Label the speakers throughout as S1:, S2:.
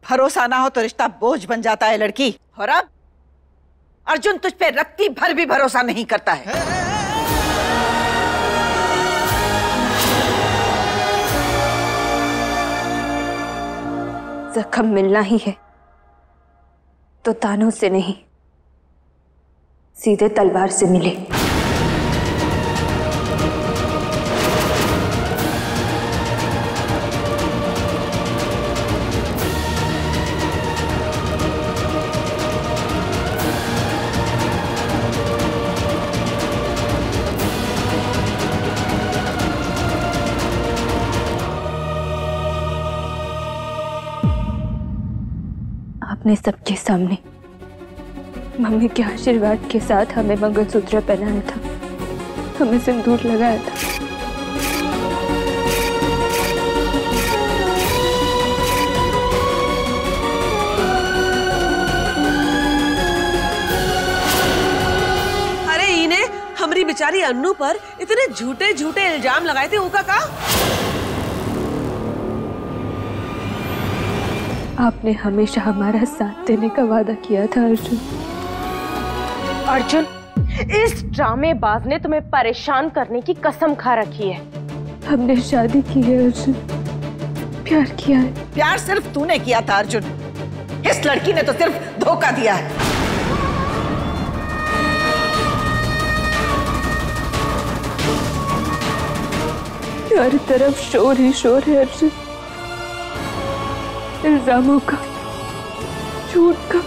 S1: भरोसा ना हो तो रिश्ता बोझ बन जाता है लड़की। और अब अर्जुन तुझ पे रत्ती भर भी भरोसा नहीं करता है।
S2: जख्म मिलना ही है तो तानों से नहीं, सीधे तलवार से मिले। आपने सबके सामने मम्मी के आशीर्वाद के साथ हमें मंगलसूत्र पहनाया था, हमें सिंदूर लगाया था।
S3: अरे इन्हें हमारी बेचारी अन्नू पर इतने झूठे झूठे इल्जाम लगाए थे, उनका का?
S2: आपने हमेशा हमारा साथ देने का वादा किया था अर्जुन।
S4: अर्जुन, इस ड्रामेबाज ने तुम्हें परेशान करने की कसम खा रखी है।
S2: हमने शादी की है अर्जुन, प्यार किया है।
S1: प्यार सिर्फ तूने किया था अर्जुन, इस लड़की ने तो सिर्फ धोखा दिया है।
S2: हर तरफ शोर ही शोर है अर्जुन, इल्जामों का, झूठ का।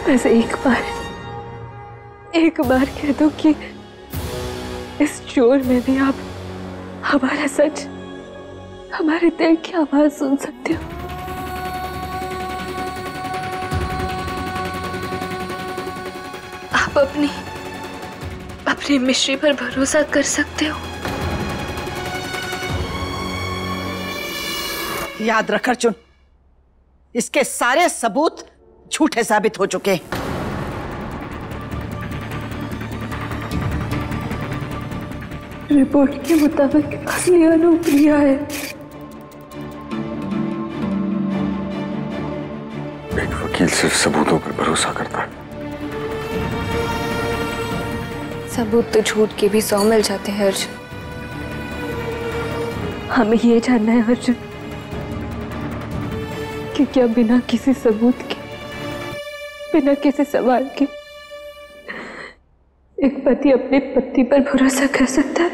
S2: वैसे एक बार कह दो कि इस शोर में भी आप हमारा सच, हमारे दिल की आवाज सुन सकते हो। आप अपनी मिश्री पर भरोसा कर सकते हो।
S1: याद रख अर्जुन, इसके सारे सबूत झूठे साबित हो चुके हैं।
S2: रिपोर्ट के मुताबिक असली अनुप्रिया है।
S5: एक वकील सिर्फ सबूतों पर भरोसा करता है।
S2: सबूत तो झूठ के भी 100 मिल जाते हैं अर्जुन। हमें ये जानना है अर्जुन कि क्या बिना किसी सबूत के, बिना किसी सवाल के एक पति अपनी पत्नी पर भरोसा कर सकता है?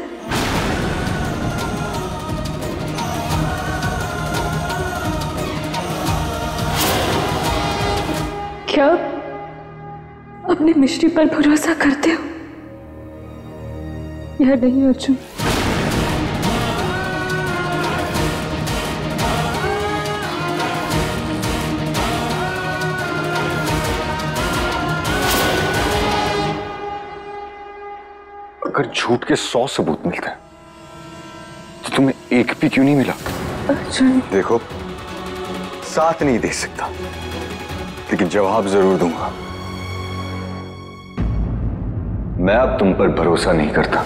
S2: क्या अपनी मिश्री पर भरोसा करते हो या नहीं अर्जुन?
S5: अगर झूठ के 100 सबूत मिलते हैं तो तुम्हें एक भी क्यों नहीं मिला?
S2: अर्जुन
S5: देखो, साथ नहीं दे सकता लेकिन जवाब जरूर दूंगा। मैं अब तुम पर भरोसा नहीं करता।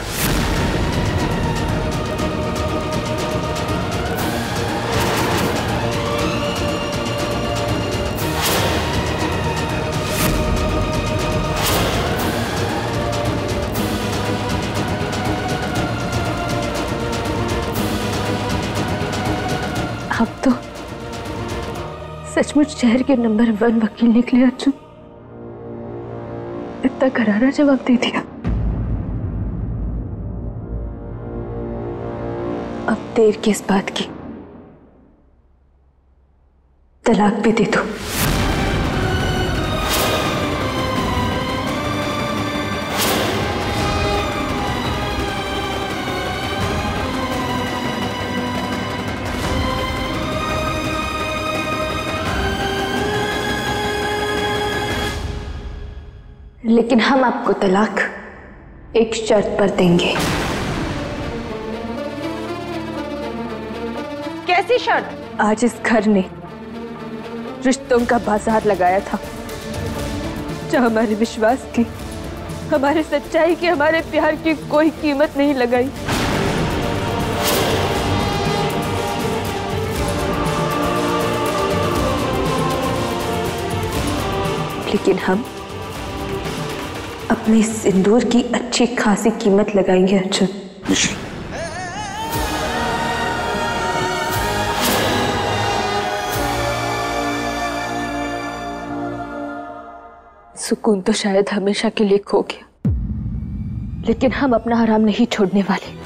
S2: अब तो सचमुच शहर के नंबर 1 वकील निकले अर्जुन। इतना करारा जवाब दे दिया। अब देर किस बात की, तलाक भी दे दो। लेकिन हम आपको तलाक एक शर्त पर देंगे।
S4: कैसी शर्त?
S2: आज इस घर ने रिश्तों का बाजार लगाया था, जो हमारे विश्वास की, हमारे सच्चाई की, हमारे प्यार की कोई कीमत नहीं लगाई। लेकिन हम अपने सिंदूर की अच्छी खासी कीमत लगाएंगे अर्जुन।
S5: मिश्री,
S2: सुकून तो शायद हमेशा के लिए खो गया, लेकिन हम अपना आराम नहीं छोड़ने वाले।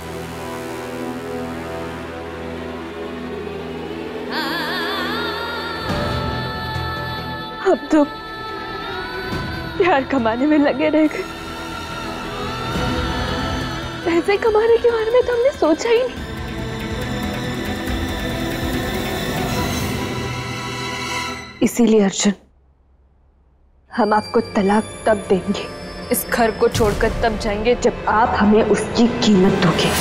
S2: हम तो प्यार कमाने में लगे रह गए, पैसे कमाने के बारे में तो हमने सोचा ही नहीं। इसीलिए अर्जुन, हम आपको तलाक तब देंगे, इस घर को छोड़कर तब जाएंगे जब आप हमें उसकी कीमत दोगे।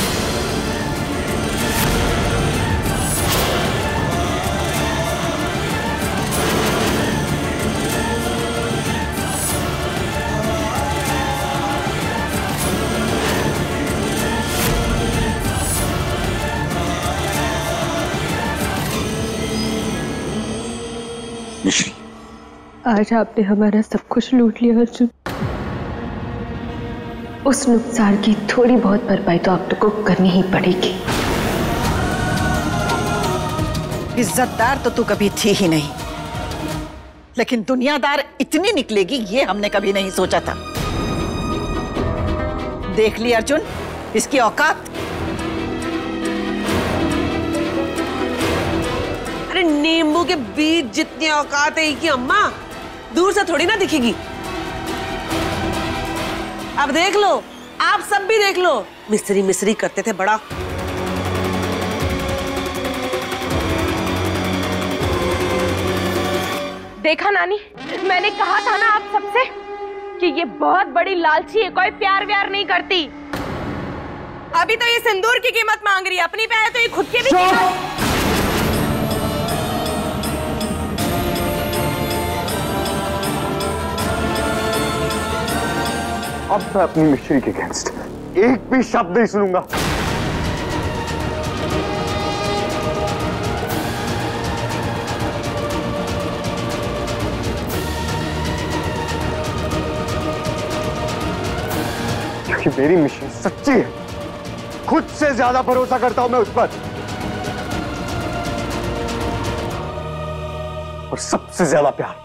S5: मिश्री,
S2: आज आपने हमारा सब कुछ लूट लिया अर्जुन। उस नुकसान की थोड़ी बहुत भरपाई तो आप लोगों को करनी ही पड़ेगी।
S1: इज्जतदार तो तू कभी थी ही नहीं, लेकिन दुनियादार इतनी निकलेगी ये हमने कभी नहीं सोचा था। देख ली अर्जुन इसकी औकात।
S3: अरे नींबू के बीज जितनी औकात है कि अम्मा, दूर से थोड़ी ना दिखेगी। अब देख लो, आप सब भी देख लो, मिस्री मिस्री करते थे बड़ा।
S4: देखा नानी, मैंने कहा था ना आप सबसे कि ये बहुत बड़ी लालची है, कोई प्यार व्यार नहीं करती। अभी तो ये सिंदूर की कीमत मांग रही है, अपनी पे है तो ये खुद की भी कीमत।
S5: अब मैं अपनी मिश्री के अगेंस्ट एक भी शब्द नहीं सुनूंगा। क्योंकि मेरी मिश्री सच्ची है, खुद से ज्यादा भरोसा करता हूं मैं उस पर, और सबसे ज्यादा प्यार।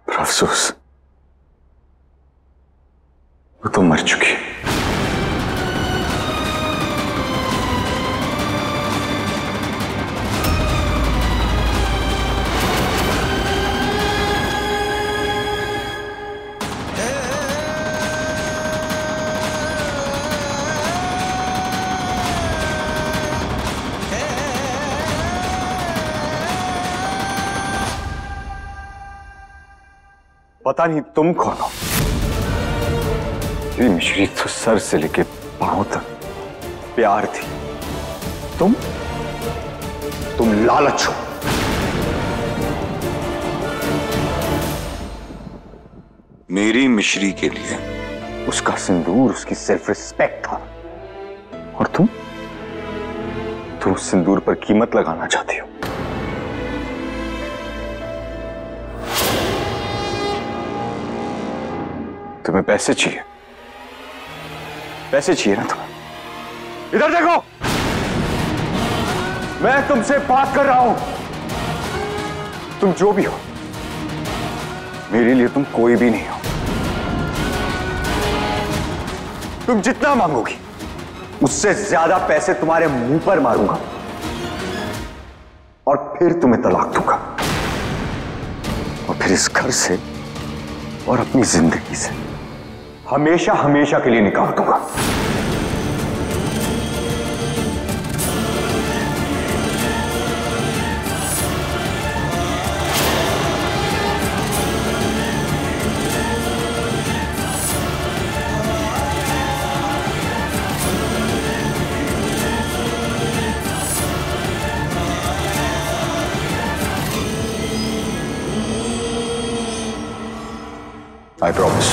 S5: अफसोस, वो तो मर चुकी है। पता नहीं तुम कौन हो। मेरी मिश्री तो सर से लेके पांव तक प्यार थी। तुम लालच हो। मेरी मिश्री के लिए उसका सिंदूर उसकी सेल्फ रिस्पेक्ट था, और तुम उस सिंदूर पर कीमत लगाना चाहती हो। तुम्हें पैसे चाहिए, पैसे चाहिए ना तुम्हें? इधर देखो, मैं तुमसे बात कर रहा हूं। तुम जो भी हो, मेरे लिए तुम कोई भी नहीं हो। तुम जितना मांगोगी उससे ज्यादा पैसे तुम्हारे मुंह पर मारूंगा, और फिर तुम्हें तलाक दूंगा, और फिर इस घर से और अपनी जिंदगी से हमेशा हमेशा के लिए निकाल दूंगा। I promise.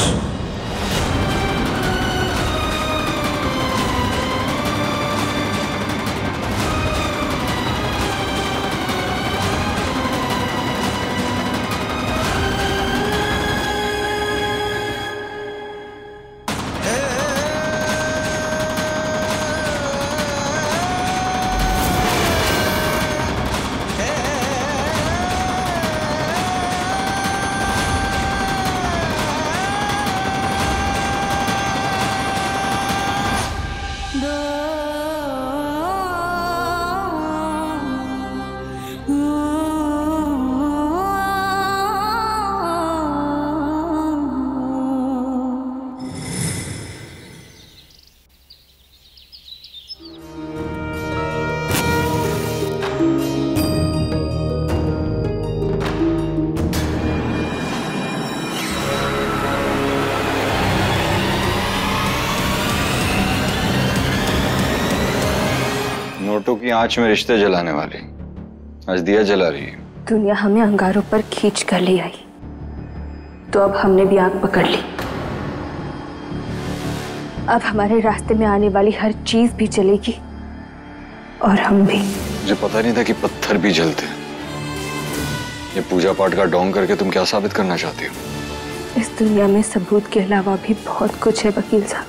S5: नोटों की आंच में रिश्ते जलाने वाली आज दिया जला रही है।
S2: दुनिया हमें अंगारों पर खींच कर ले आई, तो अब हमने भी आग पकड़ ली। अब हमारे रास्ते में आने वाली हर चीज भी जलेगी और हम भी।
S5: मुझे पता नहीं था कि पत्थर भी जलते हैं। ये पूजा पाठ का ढोंग करके तुम क्या साबित करना चाहती हो?
S2: इस दुनिया में सबूत के अलावा भी बहुत कुछ है वकील साहब।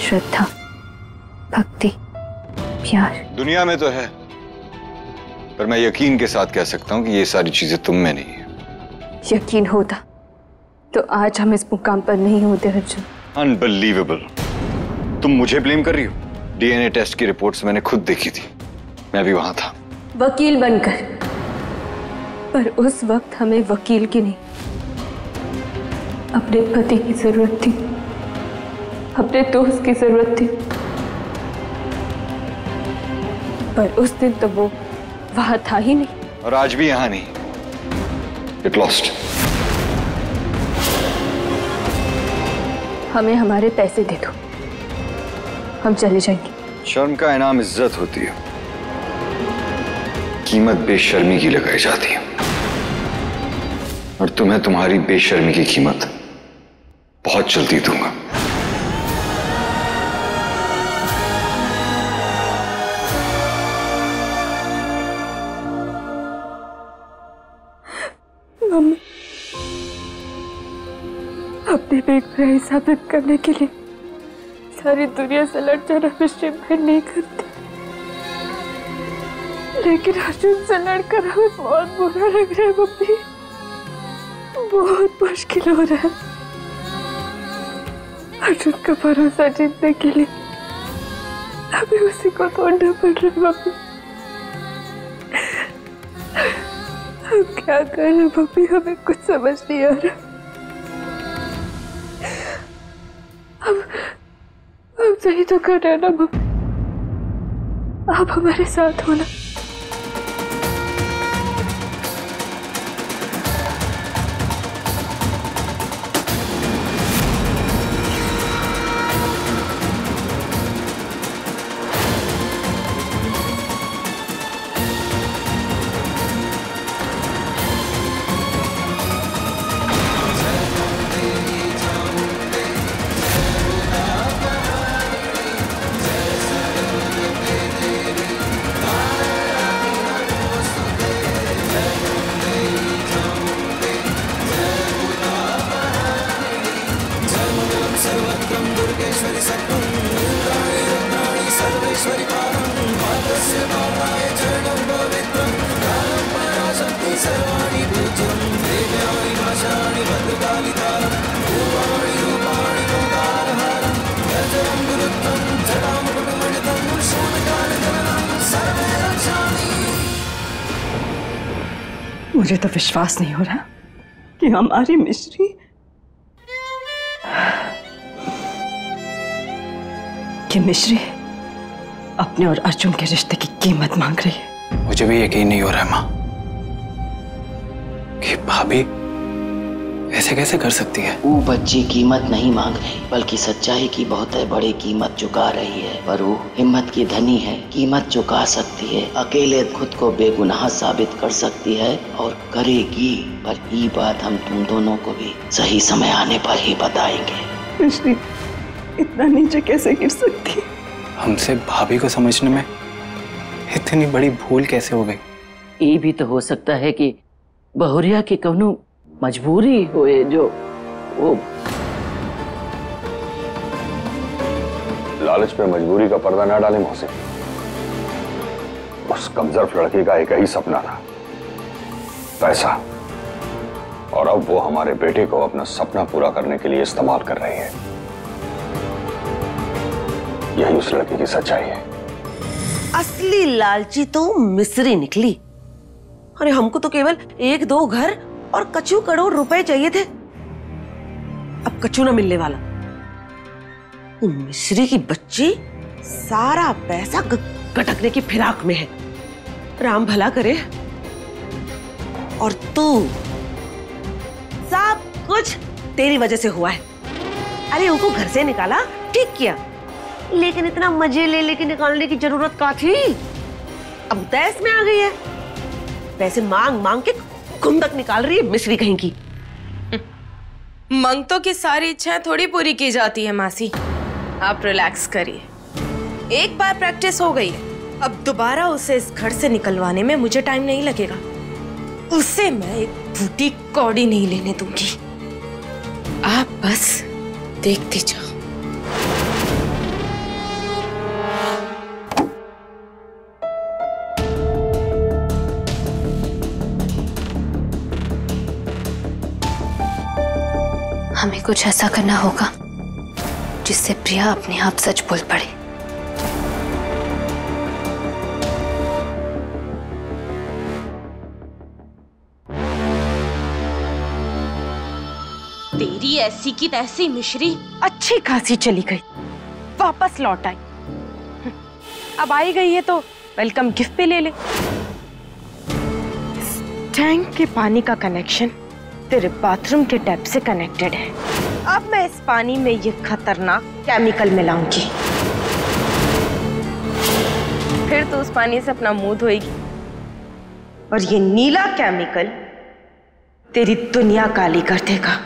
S2: श्रद्धा, भक्ति, प्यार।
S5: दुनिया में तो है, पर मैं यकीन के साथ कह सकता हूं कि ये सारी चीजें तुम में नहीं है।
S2: यकीन होता तो आज हम इस मुकाम पर नहीं होते अर्जुन।
S5: अनबिलीवेबल। तुम मुझे ब्लेम कर रही हो? डीएनए टेस्ट की रिपोर्ट्स मैंने खुद देखी थी, मैं भी वहां था।
S2: वकील बनकर, पर उस वक्त हमें वकील की नहीं, अपने पति की जरूरत थी, अपने दोस्त की जरूरत थी। पर उस दिन तो वो वहां था ही नहीं,
S5: और आज भी यहां नहीं। Get lost.
S2: हमें हमारे पैसे दे दो, हम चले जाएंगे।
S5: शर्म का इनाम इज्जत होती है, कीमत बेशर्मी की लगाई जाती है, और तुम्हें तुम्हारी बेशर्मी की कीमत बहुत जल्दी दूंगा।
S2: मम्मी, अपने पेट पर साबित करने के लिए सारी दुनिया से लड़ जाना मुझे मैं नहीं करती, लेकिन अर्जुन से लड़कर हमें बहुत बुरा लग रहा है मम्मी, बहुत मुश्किल हो रहा है। अर्जुन का भरोसा जीतने के लिए हमें उसी को तोड़ना पड़ रहा है मम्मी। हम क्या कर रहे मम्मी, हमें कुछ समझ नहीं आ रहा। अब सही तो कर रहे ना मम्मी, आप हमारे साथ हो ना।
S1: मुझे तो विश्वास नहीं हो रहा कि हमारी मिश्री अपने और अर्जुन के रिश्ते की कीमत मांग रही है।
S6: मुझे भी यकीन नहीं हो रहा है माँ कि भाभी ऐसे कैसे कर सकती है।
S7: वो बच्ची कीमत नहीं मांग रही, बल्कि सच्चाई की बहुत बड़ी कीमत चुका रही है। पर वो हिम्मत की धनी है, कीमत चुका सकती है, अकेले खुद को बेगुनाह साबित कर सकती है और करेगी। पर ये बात हम तुम दोनों को भी सही समय आने पर ही बताएंगे।
S1: मिश्री इतना नीचे कैसे गिर सकती है?
S6: हमसे भाभी को समझने में इतनी बड़ी भूल कैसे हो गई?
S7: ये भी तो हो सकता है कि बहुरिया की कौनो मजबूरी होए जो वो।
S5: लालच पे मजबूरी का पर्दा ना डाले मौसी। उस कमजोर लड़की का एक ही सपना था, पैसा, और अब वो हमारे बेटे को अपना सपना पूरा करने के लिए इस्तेमाल कर रही है। यही उस लड़की की सच्चाई है।
S3: असली लालची तो मिस्री निकली। अरे हमको तो केवल 1-2 घर और कछु करोड़ रुपए चाहिए थे, अब कछु ना मिलने वाला। वो मिस्री की बच्ची सारा पैसा गटकने की फिराक में है। राम भला करे। और तू, सब कुछ तेरी वजह से हुआ है। अरे उनको घर से निकाला, ठीक किया, लेकिन इतना मजे ले लेके निकालने की जरूरत क्या थी? अब तैस में आ गई है, पैसे मांग मांग के खुंदक निकाल रही है मिस्री कहीं की।
S4: मंगतों की सारी इच्छाएं थोड़ी पूरी की जाती है मासी, आप रिलैक्स करिए। एक बार प्रैक्टिस हो गई है, अब दोबारा उसे इस घर से निकलवाने में मुझे टाइम नहीं लगेगा। उसे मैं एक फूटी कौड़ी नहीं लेने दूंगी। आप बस देखते जाओ।
S2: हमें कुछ ऐसा करना होगा जिससे प्रिया अपने आप सच बोल पड़े।
S4: तेरी ऐसी की तैसी मिश्री अच्छी खासी चली गई, वापस लौट आई। अब आई गई है तो वेलकम गिफ्ट पे ले ले। टैंक के पानी का कनेक्शन तेरे बाथरूम के टैप से कनेक्टेड है। अब मैं इस पानी में ये खतरनाक केमिकल मिलाऊंगी, फिर तो उस पानी से अपना मुंह धोएगी और ये नीला केमिकल तेरी दुनिया काली कर देगा।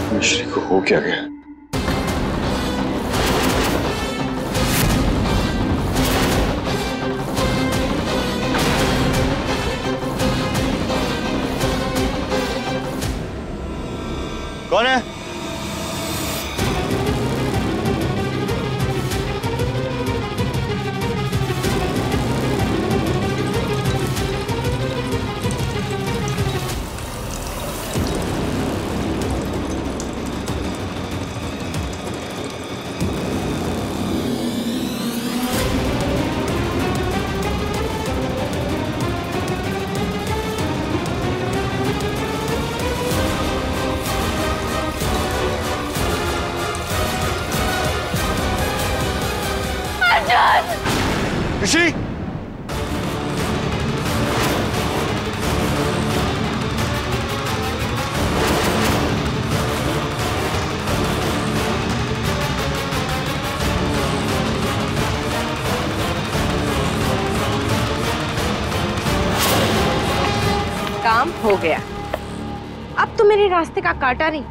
S5: मिश्री को हो क्या गया? कौन है? मिश्री!
S4: काम हो गया। अब तो मेरे रास्ते का कांटा नहीं,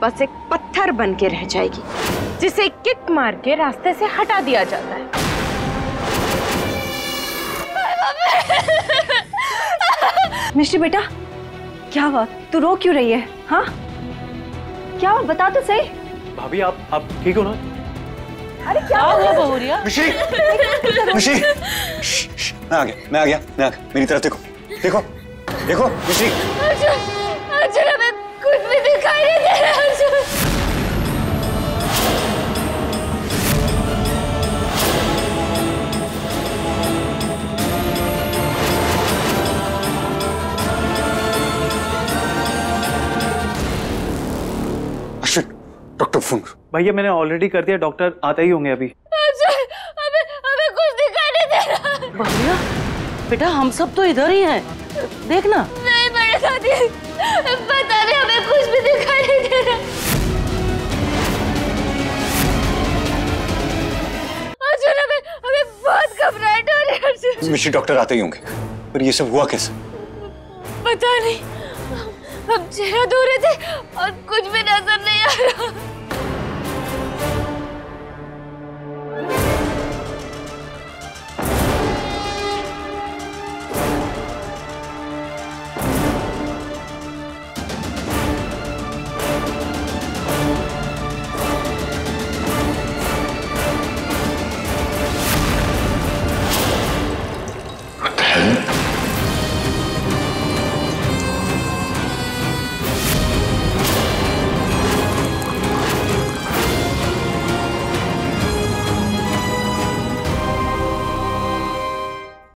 S4: बस एक पत्थर बन के रह जाएगी, जिसे किक मार के रास्ते से हटा दिया जाता है।
S2: मिश्री बेटा, क्या हुआ? तू रो क्यों रही है? हाँ, क्या हुआ? बता तो सही।
S6: भाभी आप ठीक हो ना?
S2: अरे क्या हुआ बहुरिया?
S5: मिश्री! मिश्री! मैं आ गया। मेरी तरफ देखो मिश्री!
S2: अर्जुन, हमें कुछ भी दिखाई नहीं दे रहा। Arjun,
S5: doctor phone.
S6: भैया मैंने ऑलरेडी कर दिया, डॉक्टर आते ही होंगे अभी।
S2: हमें कुछ दिखाई नहीं दे रहा।
S3: बहुरिया बेटा, हम सब तो इधर ही हैं, देखना।
S2: नहीं बड़े दादी, पता नहीं, हमें कुछ भी दिखाई नहीं दे रहा। अर्जुन, हमें बहुत
S4: घबराहट हो रही है अर्जुन।
S5: मिश्री डॉक्टर आते ही होंगे, पर ये सब हुआ कैसे?
S4: पता नहीं, हम चेहरा धो रहे थे और कुछ भी नजर नहीं आ रहा।